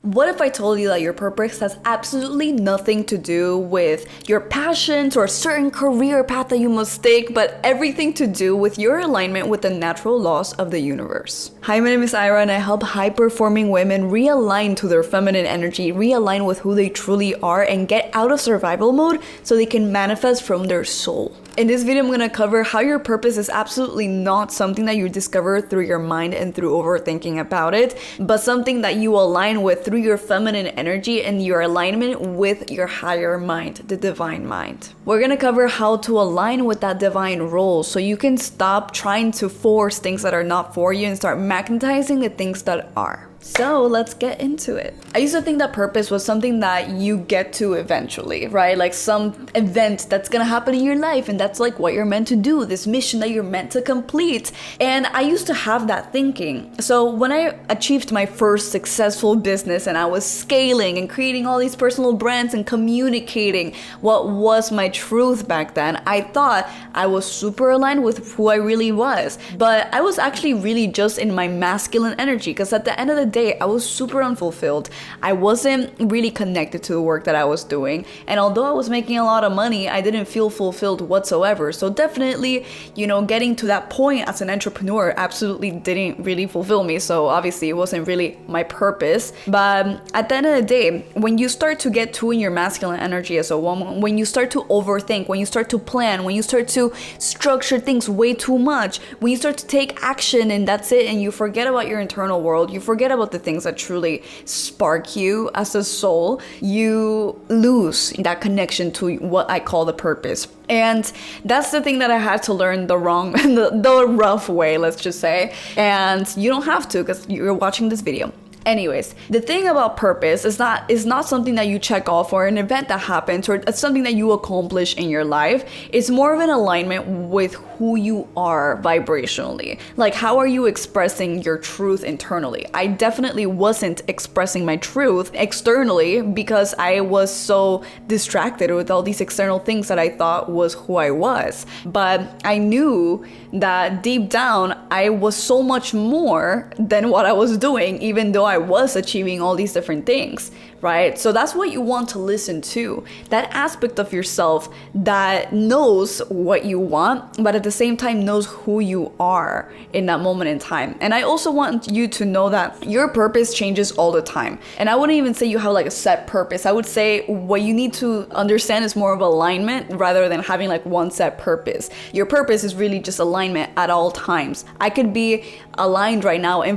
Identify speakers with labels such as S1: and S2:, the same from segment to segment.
S1: What if I told you that your purpose has absolutely nothing to do with your passions or a certain career path that you must take, but everything to do with your alignment with the natural laws of the universe? Hi, my name is Ira, and I help high-performing women realign to their feminine energy, realign with who they truly are, and get out of survival mode so they can manifest from their soul. In this video, I'm going to cover how your purpose is absolutely not something that you discover through your mind and through overthinking about it, but something that you align with through your feminine energy and your alignment with your higher mind, the divine mind. We're going to cover how to align with that divine role so you can stop trying to force things that are not for you and start magnetizing the things that are. So let's get into it. I used to think that purpose was something that you get to eventually, right? Like some event that's gonna happen in your life and that's like what you're meant to do, this mission that you're meant to complete. And I used to have that thinking. So when I achieved my first successful business and I was scaling and creating all these personal brands and communicating what was my truth back then, I thought I was super aligned with who I really was. But I was actually really just in my masculine energy, because at the end of the day, I was super unfulfilled. I wasn't really connected to the work that I was doing. And although I was making a lot of money, I didn't feel fulfilled whatsoever. So definitely, getting to that point as an entrepreneur absolutely didn't really fulfill me. So obviously it wasn't really my purpose. But at the end of the day, when you start to get too in your masculine energy as a woman, when you start to overthink, when you start to plan, when you start to structure things way too much, when you start to take action and that's it, and you forget about your internal world, you forget about the things that truly spark you as a soul, you lose that connection to what I call the purpose. And that's the thing that I had to learn the rough way, let's just say. And you don't have to, because you're watching this video. Anyways, the thing about purpose is not something that you check off or an event that happens or it's something that you accomplish in your life. It's more of an alignment with who you are vibrationally. Like, how are you expressing your truth internally? I definitely wasn't expressing my truth externally because I was so distracted with all these external things that I thought was who I was. But I knew that deep down, I was so much more than what I was doing, even though I was achieving all these different things, right? So that's what you want to listen to. That aspect of yourself that knows what you want, but at the same time knows who you are in that moment in time. And I also want you to know that your purpose changes all the time. And I wouldn't even say you have like a set purpose. I would say what you need to understand is more of alignment rather than having like one set purpose. Your purpose is really just alignment at all times. I could be aligned right now and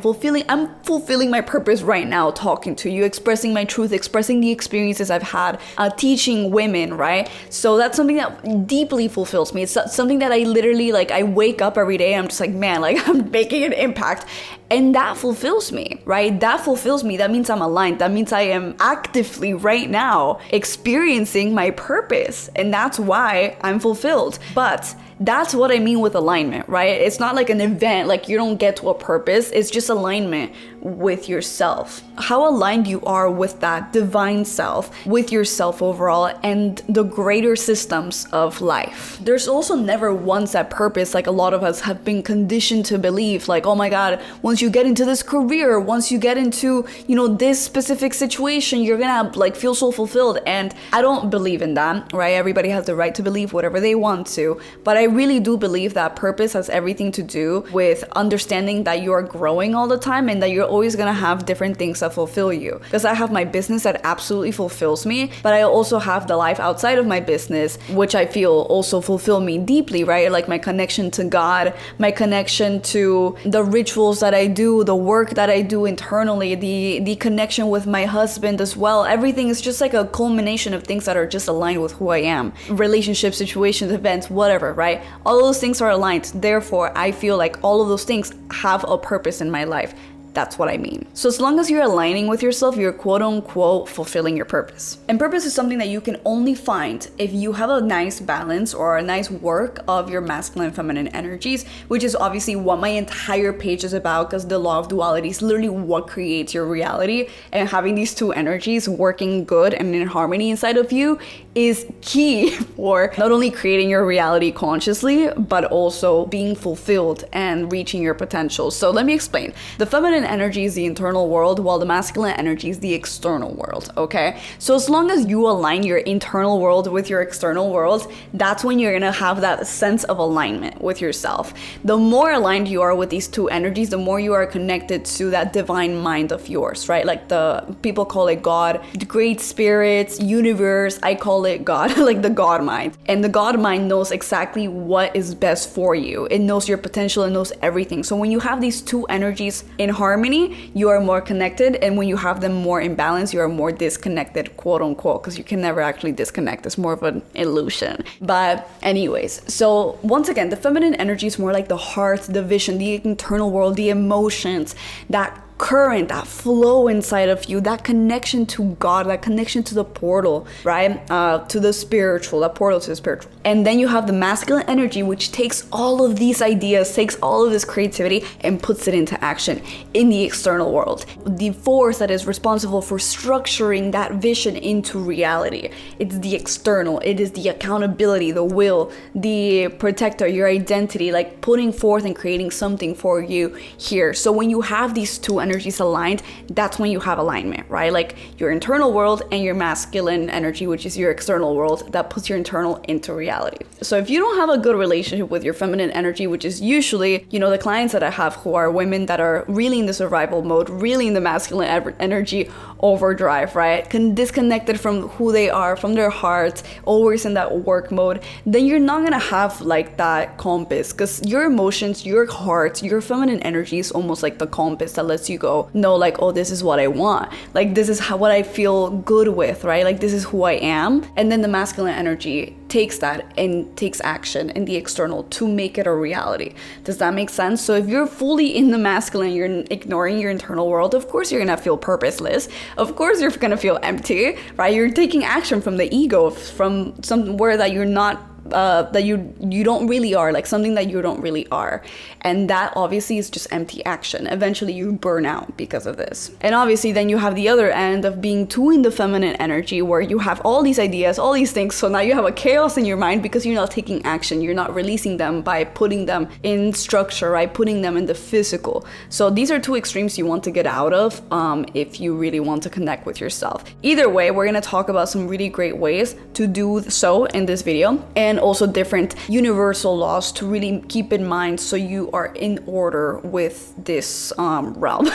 S1: I'm fulfilling my purpose right now, talking to you, expressing my truth, expressing the experiences I've had, teaching women, right? So that's something that deeply fulfills me. It's something that I literally, like, I wake up every day and I'm just like, man, like I'm making an impact. And that fulfills me, right? That fulfills me. That means I'm aligned. That means I am actively right now experiencing my purpose. And that's why I'm fulfilled. But that's what I mean with alignment, right? It's not like an event, like you don't get to a purpose. It's just alignment with yourself. How aligned you are with that divine self, with yourself overall, and the greater systems of life. There's also never one set purpose, like a lot of us have been conditioned to believe, like, oh my God, once you get into this career, once you get into, this specific situation, you're gonna like feel so fulfilled. And I don't believe in that, right? Everybody has the right to believe whatever they want to, but I really do believe that purpose has everything to do with understanding that you are growing all the time and that you're always gonna have different things that fulfill you. Because I have my business that absolutely fulfills me, but I also have the life outside of my business, which I feel also fulfill me deeply, right? Like my connection to God, my connection to the rituals that I do, the work that I do internally, the connection with my husband as well. Everything is just like a culmination of things that are just aligned with who I am. Relationships, situations, events, whatever, right? All those things are aligned. Therefore, I feel like all of those things have a purpose in my life. That's what I mean. So as long as you're aligning with yourself, you're quote unquote fulfilling your purpose. And purpose is something that you can only find if you have a nice balance or a nice work of your masculine and feminine energies, which is obviously what my entire page is about, because the law of duality is literally what creates your reality. And having these two energies working good and in harmony inside of you is key for not only creating your reality consciously, but also being fulfilled and reaching your potential. So let me explain. The feminine feminine energy is the internal world, while the masculine energy is the external world, okay? So as long as you align your internal world with your external world, that's when you're gonna have that sense of alignment with yourself. The more aligned you are with these two energies, the more you are connected to that divine mind of yours, right? Like the people call it God, the great spirits, universe, I call it God, like the God mind. And the God mind knows exactly what is best for you. It knows your potential, it knows everything. So when you have these two energies in harmony, you are more connected, and when you have them more in balance, you are more disconnected, quote unquote, because you can never actually disconnect. It's more of an illusion. But anyways, so once again, the feminine energy is more like the heart, the vision, the internal world, the emotions, that current, that flow inside of you, that connection to God, that connection to the portal, right? To the spiritual, that portal to the spiritual. And then you have the masculine energy, which takes all of these ideas, takes all of this creativity and puts it into action in the external world. The force that is responsible for structuring that vision into reality. It's the external, it is the accountability, the will, the protector, your identity, like putting forth and creating something for you here. So when you have these two energies aligned, that's when you have alignment, right? Like your internal world and your masculine energy, which is your external world, that puts your internal into reality. So if you don't have a good relationship with your feminine energy, which is usually, the clients that I have who are women that are really in the survival mode, really in the masculine energy overdrive, right? Disconnected from who they are, from their hearts, always in that work mode, then you're not gonna have like that compass, because your emotions, your heart, your feminine energy is almost like the compass that lets you go, no, like, oh, this is what I want, like this is what I feel good with, right? Like this is who I am. And then the masculine energy takes that and takes action in the external to make it a reality. Does that make sense? So if you're fully in the masculine, you're ignoring your internal world, of course you're gonna feel purposeless. Of course you're gonna feel empty, right? You're taking action from the ego, from somewhere that you're not that you don't really are, like something that you don't really are, and that obviously is just empty action. Eventually you burn out because of this. And obviously then you have the other end of being too in the feminine energy, where you have all these ideas, all these things, so now you have a chaos in your mind because you're not taking action, you're not releasing them by putting them in structure, right? Putting them in the physical. So these are two extremes you want to get out of if you really want to connect with yourself. Either way, we're going to talk about some really great ways to do so in this video, and also different universal laws to really keep in mind so you are in order with this realm,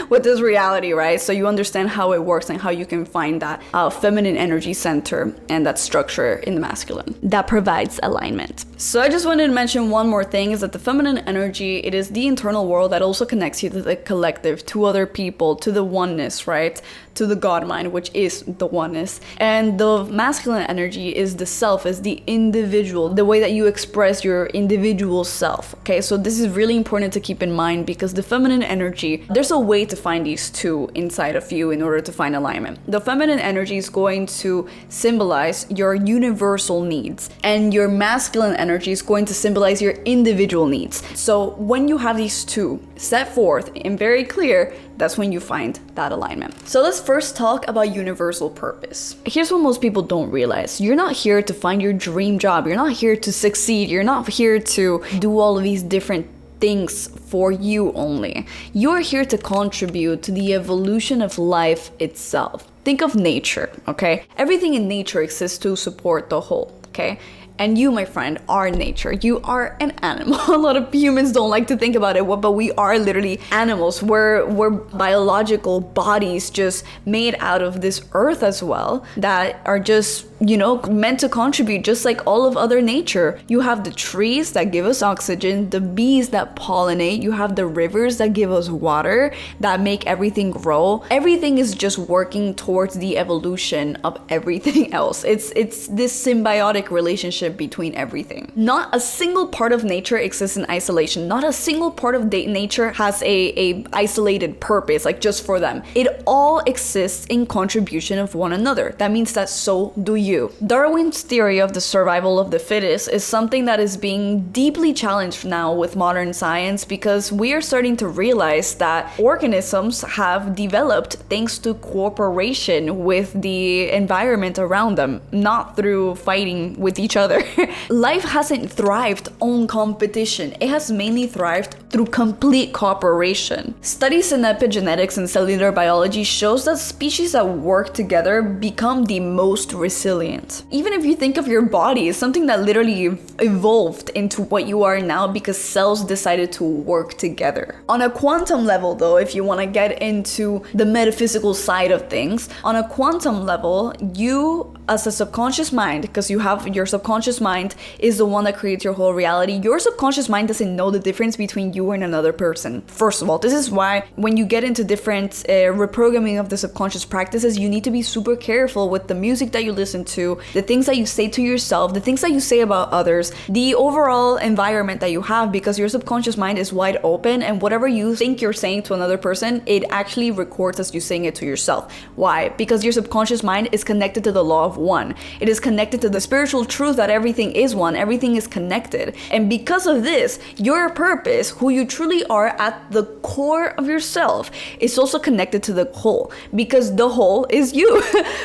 S1: with this reality, right? So you understand how it works and how you can find that feminine energy center and that structure in the masculine that provides alignment. So I just wanted to mention one more thing, is that the feminine energy, it is the internal world that also connects you to the collective, to other people, to the oneness, right? To the God mind, which is the oneness. And the masculine energy is the self, is the individual, the way that you express your individual self. Okay, so this is really important to keep in mind, because the feminine energy, there's a way to find these two inside of you in order to find alignment. The feminine energy is going to symbolize your universal needs, and your masculine energy is going to symbolize your individual needs. So when you have these two set forth and very clear, that's when you find that alignment. So let's first talk about universal purpose. Here's what most people don't realize. You're not here to find your dream job. You're not here to succeed. You're not here to do all of these different things for you only. You're here to contribute to the evolution of life itself. Think of nature, okay? Everything in nature exists to support the whole, okay? And you, my friend, are nature. You are an animal. A lot of humans don't like to think about it, but we are literally animals. We're biological bodies just made out of this earth as well, that are just, meant to contribute just like all of other nature. You have the trees that give us oxygen, the bees that pollinate, you have the rivers that give us water, that make everything grow. Everything is just working towards the evolution of everything else. It's this symbiotic relationship between everything. Not a single part of nature exists in isolation. Not a single part of nature has a isolated purpose, like just for them. It all exists in contribution of one another. That means that so do you. Darwin's theory of the survival of the fittest is something that is being deeply challenged now with modern science, because we are starting to realize that organisms have developed thanks to cooperation with the environment around them, not through fighting with each other other. Life hasn't thrived on competition. It has mainly thrived through complete cooperation. Studies in epigenetics and cellular biology shows that species that work together become the most resilient. Even if you think of your body as something that literally evolved into what you are now because cells decided to work together. On a quantum level though, if you want to get into the metaphysical side of things, on a quantum level, you as a subconscious mind, because you have your subconscious mind is the one that creates your whole reality. Your subconscious mind doesn't know the difference between you and another person. First of all, this is why when you get into different reprogramming of the subconscious practices, you need to be super careful with the music that you listen to, the things that you say to yourself, the things that you say about others, the overall environment that you have, because your subconscious mind is wide open, and whatever you think you're saying to another person, it actually records as you saying it to yourself. Why? Because your subconscious mind is connected to the law of one. It is connected to the spiritual truth that everything is one, everything is connected. And because of this, your purpose, who you truly are at the core of yourself, is also connected to the whole, because the whole is you,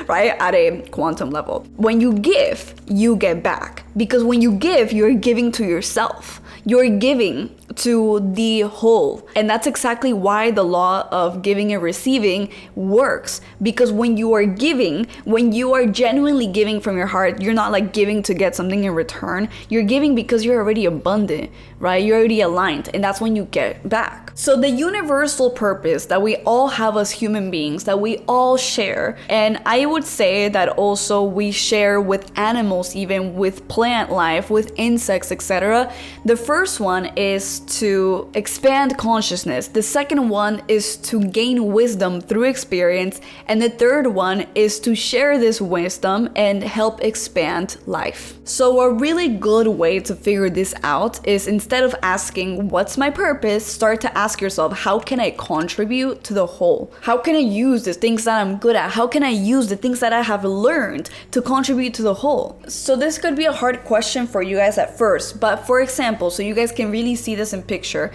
S1: right? At a quantum level. When you give, you get back. Because when you give, you're giving to yourself. You're giving to the whole. And that's exactly why the law of giving and receiving works. Because when you are giving, when you are genuinely giving from your heart, you're not like giving to get something in return. You're giving because you're already abundant, right? You're already aligned, and that's when you get back. So the universal purpose that we all have as human beings, that we all share, and I would say that also we share with animals, even with plant life, with insects, etc. The first one is to expand consciousness. The second one is to gain wisdom through experience. And the third one is to share this wisdom and help expand life. So a really good way to figure this out is, instead of asking, what's my purpose? Start to ask yourself, how can I contribute to the whole? How can I use the things that I'm good at? How can I use the things that I have learned to contribute to the whole? So this could be a hard question for you guys at first, but for example, so you guys can really see this in picture.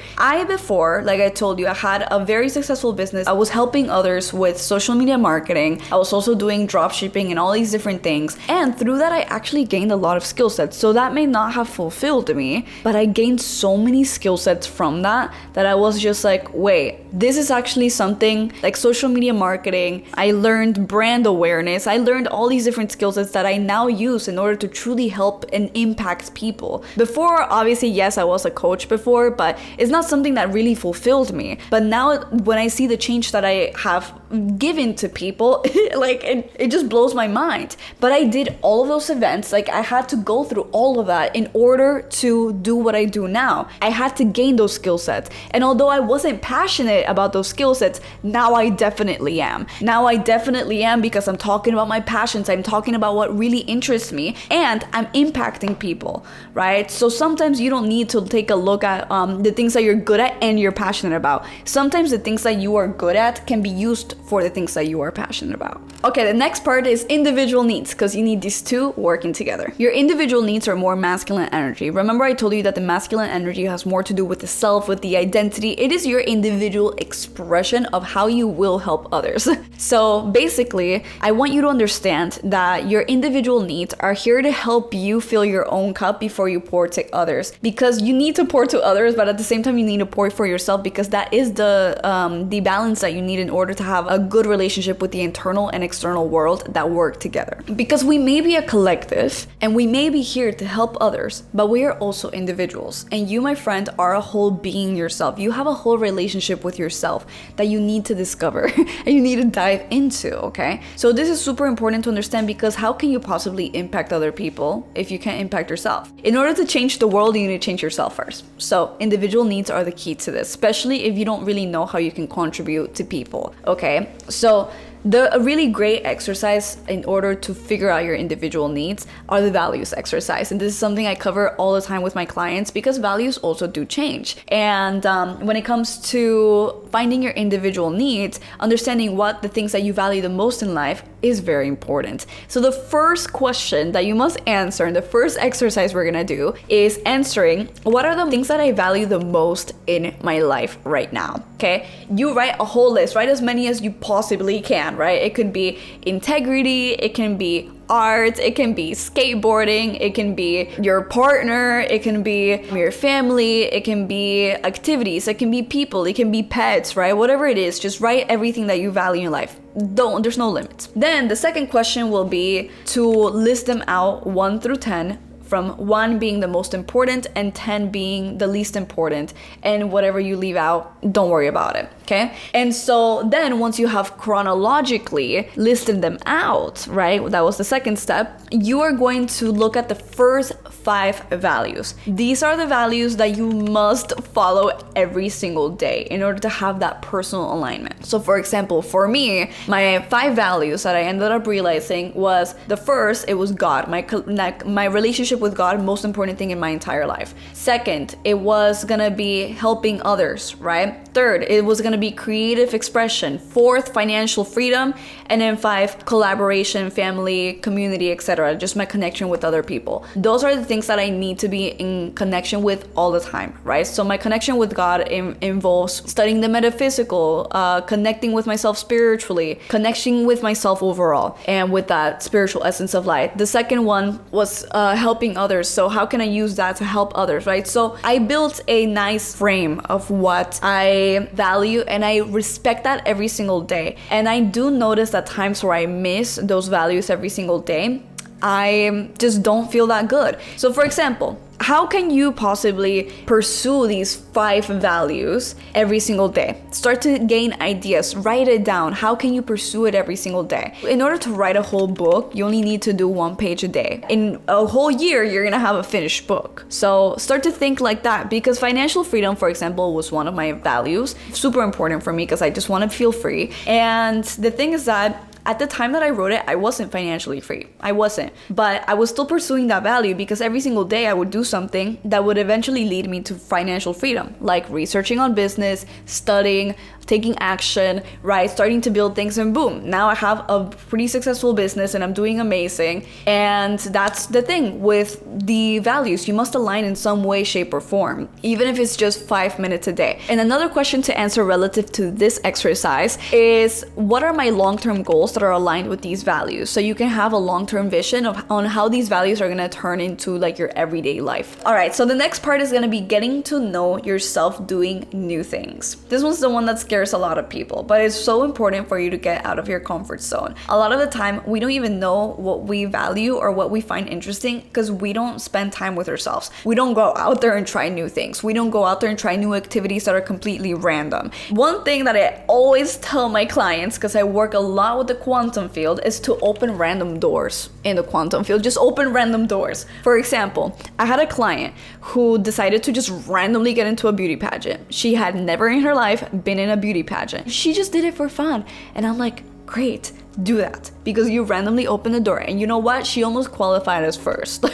S1: Before, like I told you, I had a very successful business. I was helping others with social media marketing. I was also doing drop shipping and all these different things. And through that, I actually gained a lot of skill sets. So that may not have fulfilled me, but I gained so many skill sets from that I was just like, wait, this is actually something like social media marketing. I learned brand awareness. I learned all these different skill sets that I now use in order to truly help and impact people. Before, obviously, yes, I was a coach before, but it's not something that really fulfilled me. But now when I see the change that I have given to people, like it just blows my mind. But I did all of those events. Like I had to go through all of that in order to do what I do now. I had to gain those skill sets. And although I wasn't passionate about those skill sets, now I definitely am. Now I definitely am, because I'm talking about my passions. I'm talking about what really interests me, and I'm impacting people, right? So sometimes you don't need to take a look at the things that you're good at and you're passionate about. Sometimes the things that you are good at can be used for the things that you are passionate about. Okay, the next part is individual needs, because you need these two working together. Your individual needs are more masculine energy. Remember I told you that the masculine energy has more to do with the self, with the identity. It is your individual expression of how you will help others. So basically, I want you to understand that your individual needs are here to help you fill your own cup before you pour to others, because you need to pour to others, but at the same time you need to pour for yourself, because that is the balance that you need in order to have a good relationship with the internal and external world that work together. Because we may be a collective and we may be here to help others, but we are also individuals, and you, my friend, are a whole being yourself. You have a whole relationship with yourself that you need to discover and you need to dive into, okay? So this is super important to understand, because how can you possibly impact other people if you can't impact yourself? In order to change the world, you need to change yourself first. So individual needs are the key to this, especially if you don't really know how you can contribute to people, okay? So a really great exercise in order to figure out your individual needs are the values exercise. And this is something I cover all the time with my clients, because values also do change. And when it comes to finding your individual needs, understanding what the things that you value the most in life is very important. So the first question that you must answer, and the first exercise we're gonna do, is answering, what are the things that I value the most in my life right now? Okay, you write a whole list, write as many as you possibly can. can, right? It could be integrity, it can be art, it can be skateboarding, it can be your partner, it can be your family, it can be activities, it can be people, it can be pets, right? Whatever it is, just write everything that you value in your life. There's no limits. Then the second question will be to list them out 1 through 10, from 1 being the most important and 10 being the least important, and whatever you leave out, don't worry about it, okay? And so then once you have chronologically listed them out, right, that was the second step, you are going to look at the first 5 values. These are the values that you must follow every single day in order to have that personal alignment. So for example, for me, my 5 values that I ended up realizing was, the first, it was God, my relationship with God, most important thing in my entire life. Second, it was gonna be helping others, right? Third, it was gonna be creative expression. Fourth, financial freedom. And then 5, collaboration, family, community, etc. Just my connection with other people. Those are the things that I need to be in connection with all the time, right? So my connection with God involves studying the metaphysical, connecting with myself spiritually, connecting with myself overall, and with that spiritual essence of life. The second one was helping others. So how can I use that to help others, right? So I built a nice frame of what I value, and I respect that every single day. And I do notice that times where I miss those values every single day, I just don't feel that good. So for example, how can you possibly pursue these 5 values every single day? Start to gain ideas, write it down. How can you pursue it every single day? In order to write a whole book, you only need to do 1 page a day. In a whole year, you're gonna have a finished book. So start to think like that, because financial freedom, for example, was one of my values. Super important for me because I just want to feel free. And the thing is that at the time that I wrote it, I wasn't financially free. I wasn't. But I was still pursuing that value because every single day I would do something that would eventually lead me to financial freedom, like researching on business, studying, taking action, right? Starting to build things, and boom, now I have a pretty successful business and I'm doing amazing. And that's the thing with the values. You must align in some way, shape, or form, even if it's just 5 minutes a day. And another question to answer relative to this exercise is, what are my long-term goals that are aligned with these values? So you can have a long-term vision on how these values are gonna turn into like your everyday life. All right, so the next part is gonna be getting to know yourself doing new things. This one's the one that scares a lot of people, but it's so important for you to get out of your comfort zone. A lot of the time, we don't even know what we value or what we find interesting because we don't spend time with ourselves. We don't go out there and try new things. We don't go out there and try new activities that are completely random. One thing that I always tell my clients, because I work a lot with the quantum field, is to open random doors in the quantum field. Just open random doors. For example, I had a client who decided to just randomly get into a beauty pageant. She had never in her life been in a beauty pageant. She just did it for fun. And I'm like, great, do that, because you randomly open the door. And you know what? She almost qualified as first.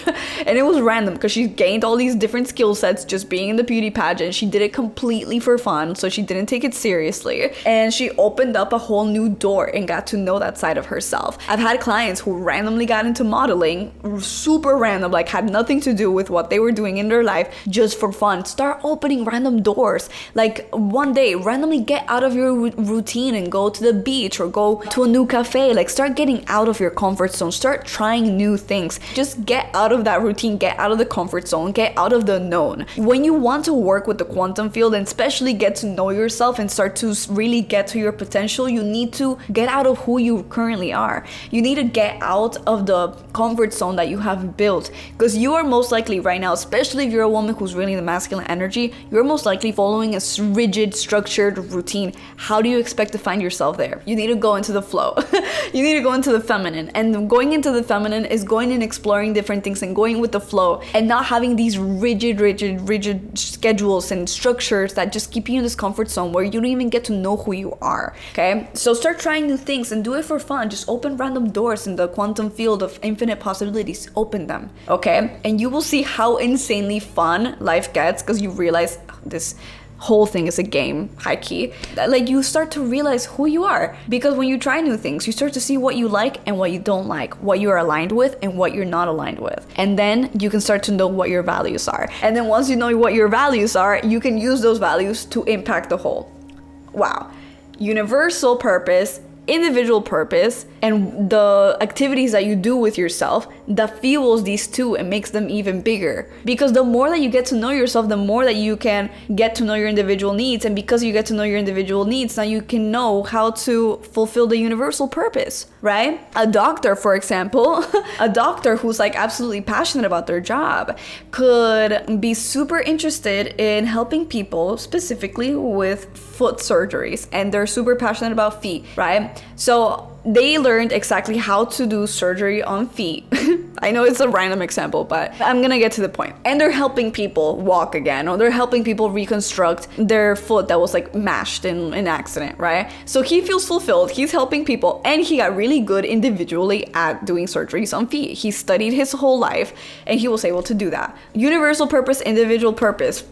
S1: And it was random because she gained all these different skill sets just being in the beauty pageant. She did it completely for fun, so she didn't take it seriously. And she opened up a whole new door and got to know that side of herself. I've had clients who randomly got into modeling, super random, like had nothing to do with what they were doing in their life, just for fun. Start opening random doors. Like one day, randomly get out of your routine and go to the beach or go to a new cafe. Like start getting out of your comfort zone. Start trying new things. Just get out of that routine, get out of the comfort zone, get out of the known. When you want to work with the quantum field and especially get to know yourself and start to really get to your potential, you need to get out of who you currently are. You need to get out of the comfort zone that you have built, because you are most likely right now, especially if you're a woman who's really in the masculine energy, you're most likely following a rigid, structured routine. How do you expect to find yourself there? You need to go into the flow. You need to go into the feminine, and going into the feminine is going and exploring different things and going with the flow and not having these rigid schedules and structures that just keep you in this comfort zone where you don't even get to know who you are. Okay, so start trying new things and do it for fun. Just open random doors in the quantum field of infinite possibilities. Open them, okay? And you will see how insanely fun life gets, because you realize this whole thing is a game, high key. Like you start to realize who you are, because when you try new things, you start to see what you like and what you don't like, what you're aligned with and what you're not aligned with. And then you can start to know what your values are. And then once you know what your values are, you can use those values to impact the whole. Wow. Universal purpose, individual purpose and the activities that you do with yourself that fuels these two and makes them even bigger. Because the more that you get to know yourself, the more that you can get to know your individual needs. And because you get to know your individual needs, now you can know how to fulfill the universal purpose, right? A doctor, for example, a doctor who's like absolutely passionate about their job could be super interested in helping people specifically with foot surgeries, and they're super passionate about feet, right? So they learned exactly how to do surgery on feet. I know it's a random example, but I'm gonna get to the point. And they're helping people walk again, or they're helping people reconstruct their foot that was like mashed in an accident, right? So he feels fulfilled, he's helping people, and he got really good individually at doing surgeries on feet. He studied his whole life and he was able to do that. Universal purpose, individual purpose.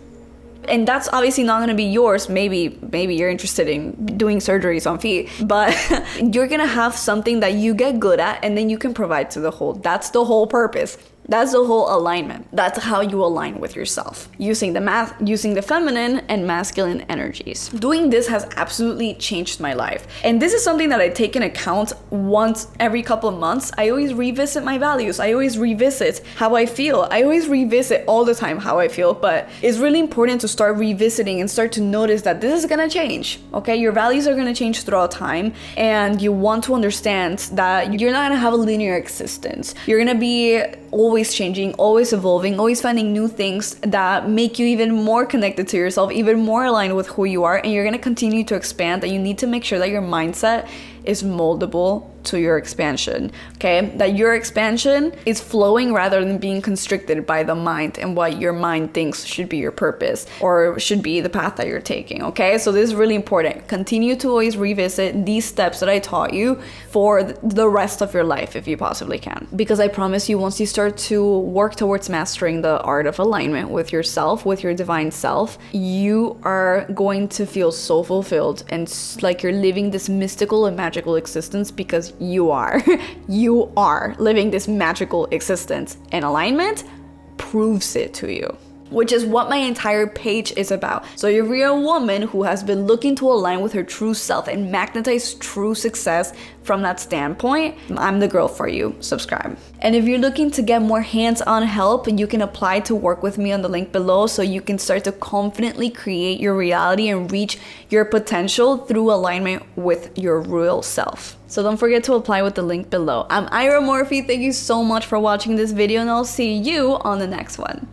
S1: And that's obviously not going to be yours. Maybe you're interested in doing surgeries on feet, but you're going to have something that you get good at and then you can provide to the whole. That's the whole purpose. That's the whole alignment. That's how you align with yourself, using the feminine and masculine energies. Doing this has absolutely changed my life. And this is something that I take in account once every couple of months. I always revisit my values. I always revisit how I feel. I always revisit all the time how I feel, but it's really important to start revisiting and start to notice that this is gonna change, okay? Your values are gonna change throughout time, and you want to understand that you're not gonna have a linear existence. You're gonna be always changing, always evolving, always finding new things that make you even more connected to yourself, even more aligned with who you are, and you're going to continue to expand. And you need to make sure that your mindset is moldable to your expansion, okay? That your expansion is flowing rather than being constricted by the mind and what your mind thinks should be your purpose or should be the path that you're taking, okay? So this is really important. Continue to always revisit these steps that I taught you for the rest of your life if you possibly can. Because I promise you, once you start to work towards mastering the art of alignment with yourself, with your divine self, you are going to feel so fulfilled and like you're living this mystical and magical existence, because you are living this magical existence, and alignment proves it to you, which is what my entire page is about. So if you're a woman who has been looking to align with her true self and magnetize true success from that standpoint, I'm the girl for you. Subscribe. And if you're looking to get more hands-on help, you can apply to work with me on the link below, so you can start to confidently create your reality and reach your potential through alignment with your real self. So don't forget to apply with the link below. I'm Ira Morphy. Thank you so much for watching this video, and I'll see you on the next one.